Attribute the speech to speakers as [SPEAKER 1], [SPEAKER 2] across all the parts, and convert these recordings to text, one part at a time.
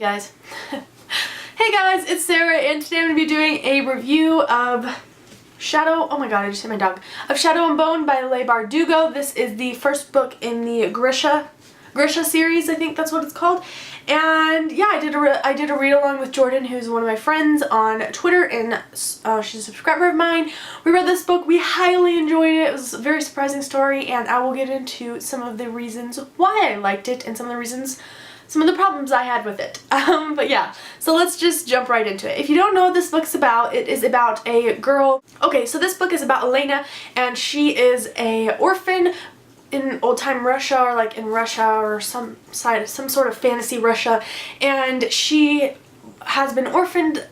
[SPEAKER 1] Guys. Hey guys, it's Sarah and today I'm going to be doing a review of Shadow, oh my god, I just hit my dog, of Shadow and Bone by Leigh Bardugo. This is the first book in the Grisha series, I think that's what it's called. And yeah, I did a read along with Jordan, who's one of my friends on Twitter, and she's a subscriber of mine. We read this book, we highly enjoyed it. It was a very surprising story, and I will get into some of the reasons why I liked it and some of the problems I had with it. But yeah, so let's just jump right into it. If you don't know what this book's about, it is about a girl. Okay, so this book is about Elena, and she is a orphan in old-time Russia, or like in Russia or some sort of fantasy Russia, and she has been orphaned.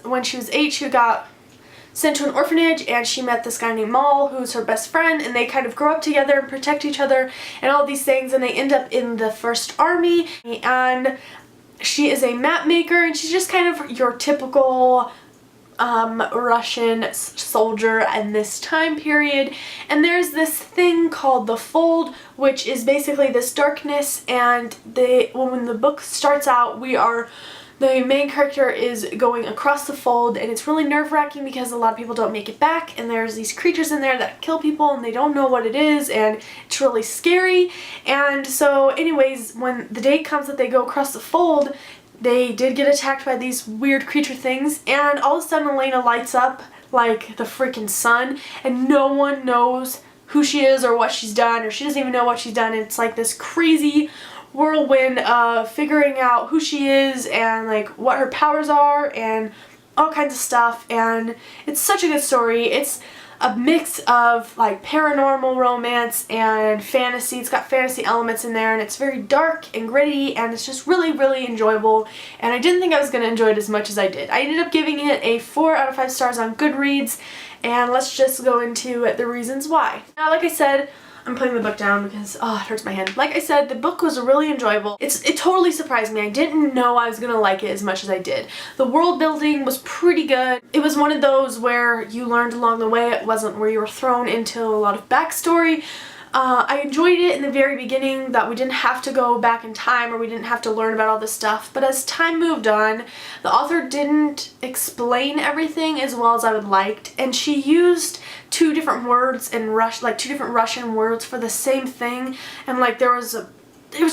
[SPEAKER 1] When she was 8, she got sent to an orphanage, and she met this guy named Mal, who's her best friend, and they kind of grow up together and protect each other and all these things, and they end up in the First Army, and she is a map maker, and she's just kind of your typical Russian soldier in this time period. And there's this thing called the Fold, which is basically this darkness, and when the book starts out, the main character is going across the Fold, and it's really nerve-wracking because a lot of people don't make it back, and there's these creatures in there that kill people and they don't know what it is, and it's really scary. And so anyways, when the day comes that they go across the Fold, they did get attacked by these weird creature things, and all of a sudden Elena lights up like the freaking sun, and no one knows who she is or what she's done, or she doesn't even know what she's done. And it's like this crazy whirlwind of figuring out who she is and like what her powers are and all kinds of stuff. And it's such a good story. It's a mix of like paranormal romance and fantasy. It's got fantasy elements in there, and it's very dark and gritty, and it's just really, really enjoyable. And I didn't think I was going to enjoy it as much as I did. I ended up giving it a 4 out of 5 stars on Goodreads, and let's just go into the reasons why. Now, like I said, I'm putting the book down because, oh, it hurts my hand. Like I said, the book was really enjoyable. It totally surprised me. I didn't know I was gonna like it as much as I did. The world building was pretty good. It was one of those where you learned along the way. It wasn't where you were thrown into a lot of backstory. I enjoyed it in the very beginning, that we didn't have to go back in time, or we didn't have to learn about all this stuff. But as time moved on, the author didn't explain everything as well as I would liked, and she used 2 different words in like 2 different Russian words for the same thing, and like it was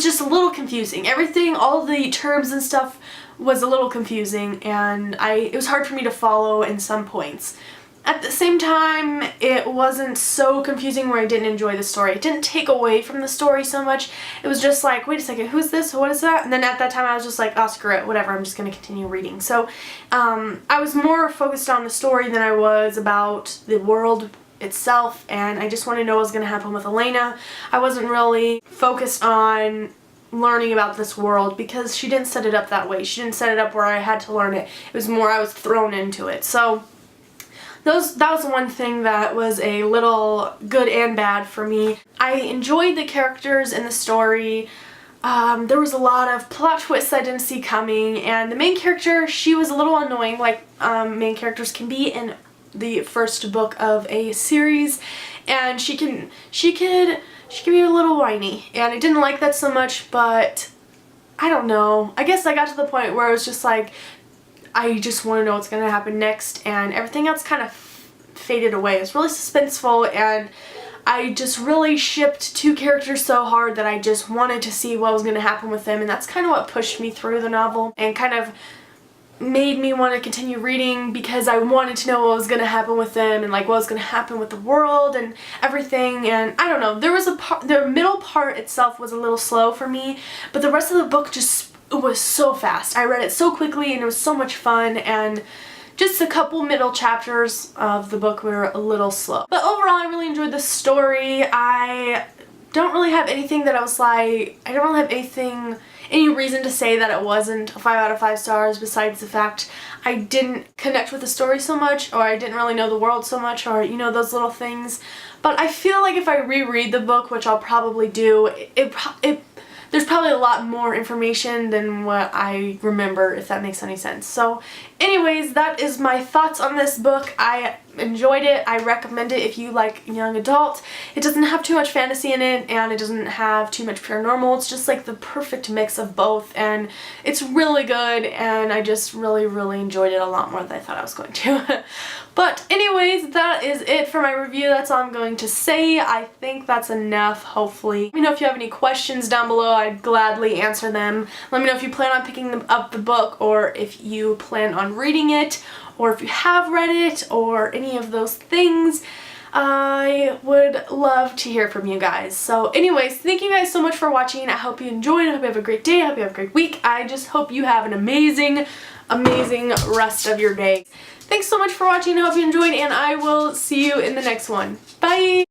[SPEAKER 1] just a little confusing. Everything, all the terms and stuff was a little confusing, and it was hard for me to follow in some points. At the same time, it wasn't so confusing where I didn't enjoy the story. It didn't take away from the story so much. It was just like, wait a second, who's this? What is that? And then at that time I was just like, oh, screw it, whatever, I'm just going to continue reading. So I was more focused on the story than I was about the world itself, and I just wanted to know what was going to happen with Elena. I wasn't really focused on learning about this world because she didn't set it up that way. She didn't set it up where I had to learn it. It was more I was thrown into it. So that was the one thing that was a little good and bad for me. I enjoyed the characters in the story. There was a lot of plot twists I didn't see coming, and the main character, she was a little annoying, like main characters can be in the first book of a series, and she can be a little whiny, and I didn't like that so much. But I don't know, I guess I got to the point where I was just like, I just want to know what's going to happen next, and everything else kind of faded away. It's really suspenseful, and I just really shipped 2 characters so hard that I just wanted to see what was going to happen with them, and that's kind of what pushed me through the novel and kind of made me want to continue reading, because I wanted to know what was going to happen with them and like what was going to happen with the world and everything. And I don't know, there was the middle part itself was a little slow for me, but the rest of the book it was so fast. I read it so quickly, and it was so much fun, and just a couple middle chapters of the book were a little slow. But overall, I really enjoyed the story. I don't really have anything that I was like, I don't really have any reason to say that it wasn't a 5 out of 5 stars, besides the fact I didn't connect with the story so much, or I didn't really know the world so much, or you know, those little things. But I feel like if I reread the book, which I'll probably do, there's probably a lot more information than what I remember, if that makes any sense. So anyways, that is my thoughts on this book. I enjoyed it. I recommend it if you like young adult. It doesn't have too much fantasy in it, and it doesn't have too much paranormal. It's just like the perfect mix of both, and it's really good, and I just really, really enjoyed it a lot more than I thought I was going to. But anyways, that is it for my review. That's all I'm going to say. I think that's enough, hopefully. Let me know if you have any questions down below. I'd gladly answer them. Let me know if you plan on picking up the book, or if you plan on reading it, or if you have read it, or any of those things. I would love to hear from you guys. So anyways, thank you guys so much for watching. I hope you enjoyed. I hope you have a great day. I hope you have a great week. I just hope you have an amazing, amazing rest of your day. Thanks so much for watching. I hope you enjoyed, and I will see you in the next one. Bye!